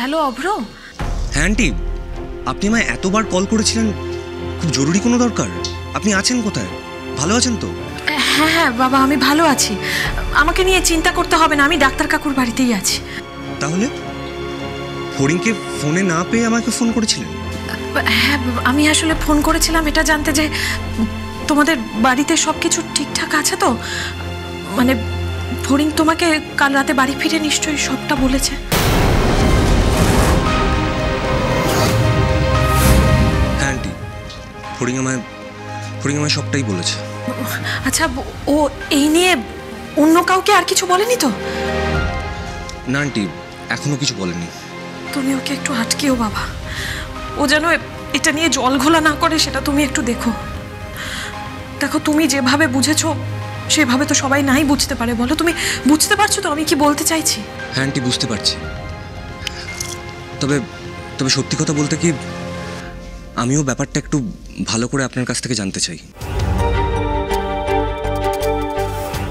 Hello অভ্র। হ্যাঁ aunty, আপনি আমায় এতবার কল করেছিলেন, খুব জরুরি কোনো দরকার? আপনি আছেন কোথায়? ভালো আছেন তো? হ্যাঁ হ্যাঁ বাবা, আমি ভালো আছি। আমাকে নিয়ে চিন্তা করতে হবে না, আমি ডাক্তার কাকুর বাড়িতেই আছি। তাহলে ফড়িংকে ফোনে না পেয়ে আমাকে ফোন করেছিলেন? হ্যাঁ, আমি আসলে ফোন করেছিলাম এটা জানতে যে তোমাদের বাড়িতে সব কিছু ঠিকঠাক আছে তো। মানে ফড়িং তোমাকে কাল রাতে বাড়ি ফিরে নিশ্চয়ই সবটা বলেছে। হ্যাঁ আন্টি, ফড়িং আমায় সবটাই বলেছে। আচ্ছা, ও এই নিয়ে অন্য কাউকে আর কিছু বলেনি তো? না আন্টি, এখনো কিছু বলেনি। তুমি ওকে একটু আটকেও বাবা, ও যেন এটা নিয়ে জল ঘোলা না করে, সেটা তুমি একটু দেখো। দেখো, তুমি যেভাবে বুঝেছো সেভাবে তো সবাই নাই বুঝতে পারে, বলো? তুমি বুঝতে পারছো তো আমি কি বলতে চাইছি? হ্যাঁ আন্টি, বুঝতে পারছি। তবে সত্যি কথা বলতে কি, আমিও ব্যাপারটা একটু ভালো করে আপনার কাছ থেকে জানতে চাই।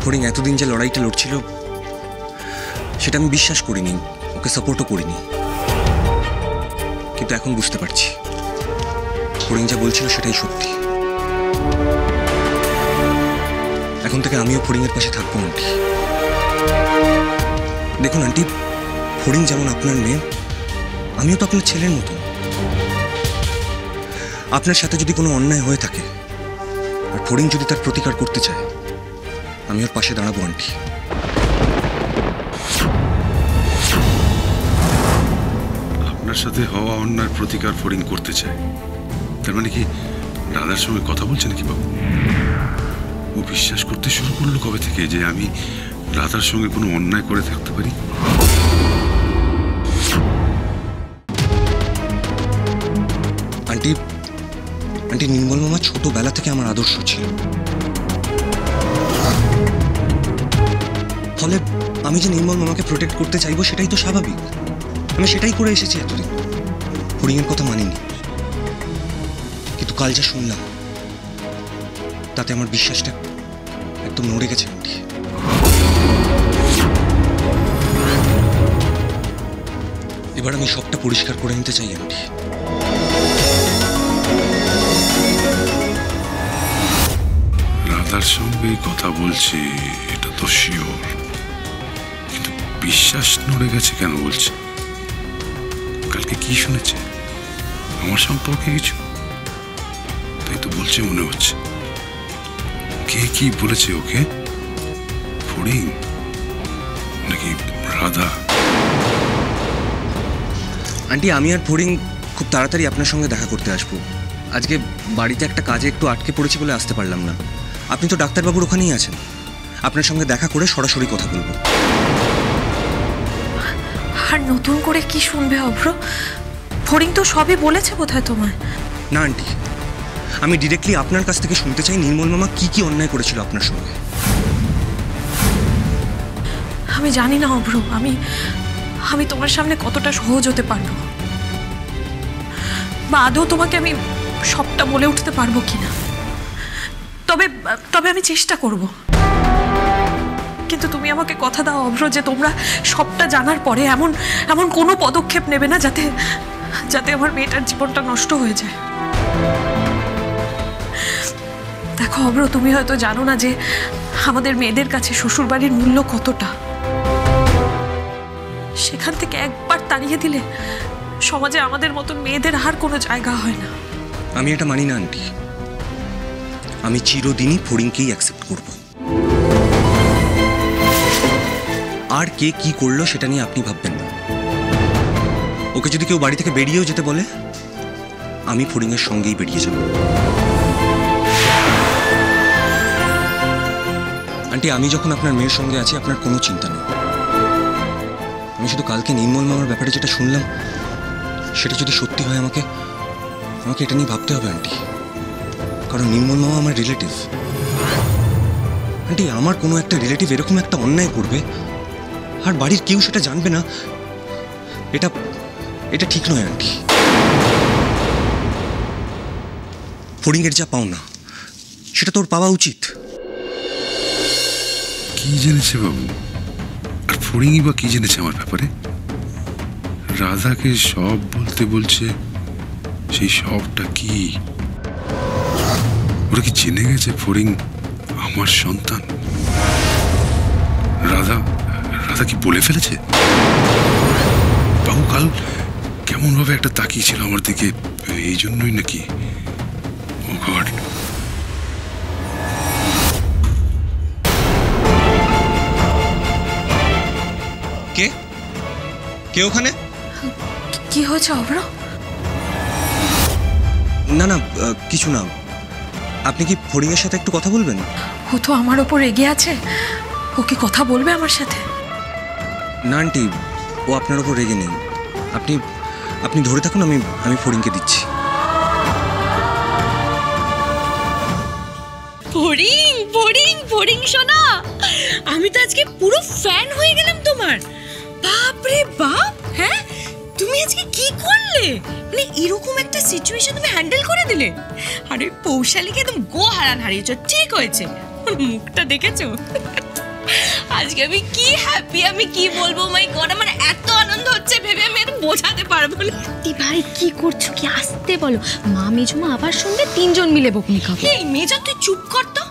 ফড়িং এতদিন যে লড়াইটা লড়ছিল সেটা আমি বিশ্বাস করিনি, ওকে সাপোর্টও করিনি। কিন্তু এখন বুঝতে পারছি ফড়িং যা বলছিল সেটাই সত্যি। এখন থেকে আমিও ফড়িংয়ের পাশে থাকবো আন্টি। দেখুন আন্টি, ফড়িং যেমন আপনার মেয়ে, আমিও তো আপনার ছেলের মতো। আপনার সাথে যদি কোনো অন্যায় হয়ে থাকে আর ফড়িং যদি তার প্রতিকার করতে চায়, আমি ওর পাশে দাঁড়াবো আন্টি। আপনার সাথে হওয়া অন্যায়ের প্রতিকার ফড়িং করতে চায়, তার মানে কি রাধার সঙ্গে কথা বলছে নাকি বাবু? ও বিশ্বাস করতে শুরু করলো কবে থেকে যে আমি রাধার সঙ্গে কোনো অন্যায় করে থাকতে পারি? আন্টি, নির্মল মামা ছোটবেলা থেকে আমার আদর্শ ছিল। ফলে আমি যে নির্মল মামাকে প্রোটেক্ট করতে চাইবো সেটাই তো স্বাভাবিক। আমি সেটাই করে এসেছি এতদিন, ফড়িংয়ের কথা মানিনি। কিন্তু কাল যা শুনলাম তাতে আমার বিশ্বাসটা একদম নড়ে গেছে আন্টি। এবার আমি সবটা পরিষ্কার করে নিতে চাই আন্টি। রাধার সঙ্গে কথা বলছে এটা তো শিওর, কিন্তু বিশ্বাস নড়ে গেছে কেন বলছে? কালকে কি শুনেছে আমার সম্পর্কে কিছু? তাই তো বলছে মনে হচ্ছে। কে কি বলেছে ওকে? ফড়িং নাকি রাধা? আন্টি, আমি আর ফড়িং খুব তাড়াতাড়ি আপনার সঙ্গে দেখা করতে আসবো। আজকে বাড়িতে একটা কাজে একটু আটকে পড়েছি বলে আসতে পারলাম না। আপনি তো ডাক্তারবাবুর ওখানেই আছেন, আপনার সঙ্গে দেখা করে সরাসরি কথা বলবো। আর নতুন করে কি শুনবে অভ্র? ফড়িং তো সবই বলেছে বোধহয় তোমায়। না আন্টি, আমি ডিরেক্টলি আপনার কাছ থেকে শুনতে চাই নির্মল মামা কি কি অন্যায় করেছিল আপনার সঙ্গে। আমি জানি না অভ্র, আমি তোমার সামনে কতটা সহজ হতে পারবো, বা আদৌ তোমাকে আমি সবটা বলে উঠতে পারবো কিনা। তবে আমি চেষ্টা করব। কিন্তু তুমি আমাকে কথা দাও অভ্র যে তোমরা সবটা জানার পরে এমন কোনো পদক্ষেপ নেবে না যাতে আমার মেয়েটার জীবনটা নষ্ট হয়ে যায়। দেখো অভ্র, তুমি হয়তো জানো না যে আমাদের মেয়েদের কাছে শ্বশুরবাড়ির মূল্য কতটা। সেখান থেকে একবার তাড়িয়ে দিলে সমাজে আমাদের মতন মেয়েদের আর কোনো জায়গা হয় না। আমি এটা মানি না আন্টি, আমি চিরদিনই ফড়িংকেই অ্যাকসেপ্ট করব। আর কে কি করলো সেটা নিয়ে আপনি ভাববেন না। ওকে যদি কেউ বাড়ি থেকে বেরিয়েও যেতে বলে, আমি ফড়িংয়ের সঙ্গেই বেরিয়ে যাব। আন্টি, আমি যখন আপনার মেয়ের সঙ্গে আছি আপনার কোনো চিন্তা নেই। আমি শুধু কালকে নির্মল মামার ব্যাপারে যেটা শুনলাম সেটা যদি সত্যি হয় আমাকে এটা নিয়ে ভাবতে হবে আন্টি। কারণ নির্মল মামা আমার রিলেটিভ। আন্টি, আমার কোনো একটা রিলেটিভ এরকম একটা অন্যায় করবে আর বাড়ির কেউ সেটা জানবে না, এটা ঠিক নয় আন্টি। ফড়িংয়ের যা পাও না সেটা তোর পাওয়া উচিত। কি জেনেছে বাবু? আর ফড়িংই বা কি জেনেছে আমার ব্যাপারে? রাধাকে সব বলতে বলছে, সেই সবটা কি? ওরা কি জেনে গেছে ফড়িং আমার সন্তান? রাধা রাধা কি বলে ফেলেছে? বাবু কাল কেমন ভাবে একটা তাকিয়ে ছিল আমার দিকে, এই জন্যই নাকি? ও গড! কে কে ওখানে? কি হয়েছে অভ্র? না না, কিছু না। আপনি কি ফড়িংয়ের সাথে একটু কথা বলবেন? ও তো আমার ওপর রেগে আছে, ও কি কথা বলবে আমার সাথে? না আন্টি, ও আপনার ওপর রেগে নেই। আপনি আপনি ধরে থাকুন, আমি ফড়িংকে দিচ্ছি। ফড়িং ফড়িং ফড়িং সোনা, আমি তো আজকে পুরো ফ্যান হয়ে গেলাম তোমার। বাপ রে বাপ! হ্যাঁ, তুমি আজকে কি করলে? মানে এরকম একটা সিচুয়েশন তুমি হ্যান্ডেল করে দিলে। আরে পৌশালীকে একদম গো হারান হারিয়েছো। ঠিক হয়েছে, মুখটা দেখেছো? আজকে আমি কি হ্যাপি, আমি কি বলবো। মাই গড, আমার এত আনন্দ হচ্ছে ভেবে আমি আর বোঝাতে পারবো না। দি ভাই কি করছো, কি আসতে বলো। মা মেজমা আবার শুনলে তিনজন মিলে বকুনি খাবো। এই মেজা, তুই চুপ কর তো।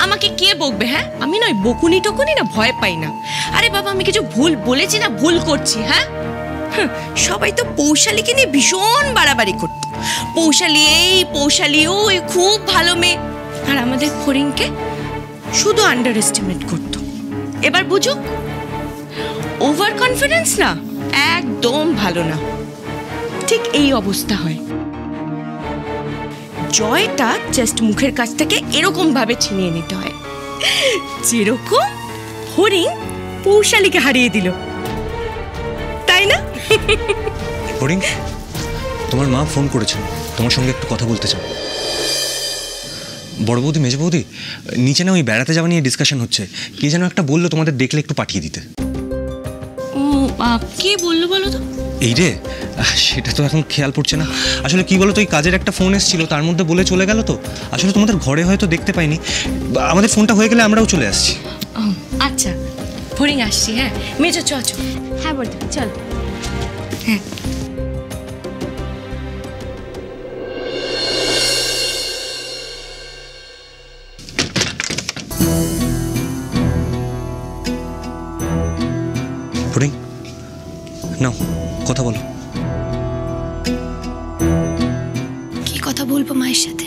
আমাকে কে বকবে? হ্যাঁ, আমি নয় বকুনি টকুনি না ভয় পাই না। আরে বাবা, আমি কিছু ভুল বলেছি না ভুল করছি? হ্যাঁ, সবাই তো পৌশালীকে নিয়ে ভীষণ বাড়াবাড়ি করত। পৌশালী এই, পৌশালী ওই, খুব ভালো মেয়ে। আর আমাদের ফড়িংকে শুধু আন্ডার এস্টিমেট করত। এবার বুঝো, ওভার কনফিডেন্স না একদম ভালো না। ঠিক এই অবস্থা হয়। জয়টা জাস্ট মুখের কাছ থেকে এরকম ভাবে ছিনিয়ে নিতে হয়, যেরকম ফড়িং পৌশালীকে হারিয়ে দিল, তাই না? ফড়িং, তোমার মা ফোন করেছেন, তোমার সঙ্গে একটু কথা বলতে চান। বড় বৌদি, মেজ বৌদি, নিচে না ওই বেড়াতে যাওয়া নিয়ে ডিসকাশন হচ্ছে। কে যেন একটা বললো তোমাদের দেখলে একটু পাঠিয়ে দিতে। ও, কে বললো বলো তো? এই রে, সেটা তো এখন খেয়াল পড়ছে না। আসলে কি বলো তো, ওই কাজের একটা ফোন এসেছিল, তার মধ্যে বলে চলে গেল তো। আসলে তোমাদের ঘরে হয়তো দেখতে পাইনি। আমাদের ফোনটা হয়ে গেলে আমরাও চলে আসছি। আচ্ছা, ফড়িং আসছি। হ্যাঁ মেজো, চ চ। হ্যাঁ বলতে চল। হ্যাঁ, ফড়িং, নাও কথা বলো। কি কথা বলবো মায়ের সাথে?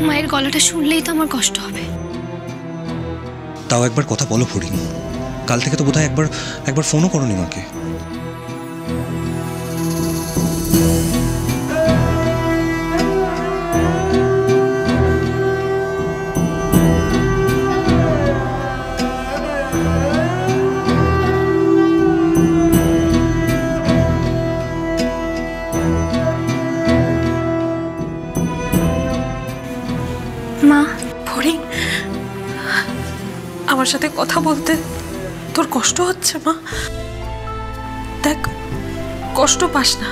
মায়ের গলাটা শুনলেই তো আমার কষ্ট হবে। তাও একবার কথা বলো ফড়িং। কাল থেকে তো বোধহয় একবার ফোনও করোনি মাকে। মা, ফড়িং, আমার সাথে কথা বলতে তোর কষ্ট হচ্ছে মা? দেখ, কষ্ট পাস না।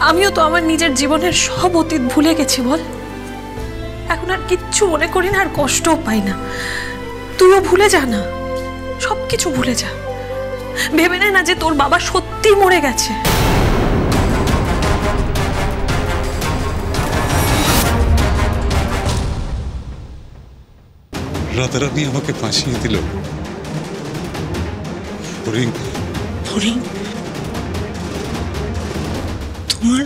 আমিও তো আমার নিজের জীবনের সব অতীত ভুলে গেছি বল। এখন আর কিচ্ছু মনে করি না, আর কষ্টও পাই না। তুইও ভুলে যা না, সব কিছু ভুলে যা। ভেবে নে না যে তোর বাবা সত্যি মরে গেছে। রাতারাতি আমাকে ফাঁসিয়ে দিল। ফড়িং, ফড়িং, তোমার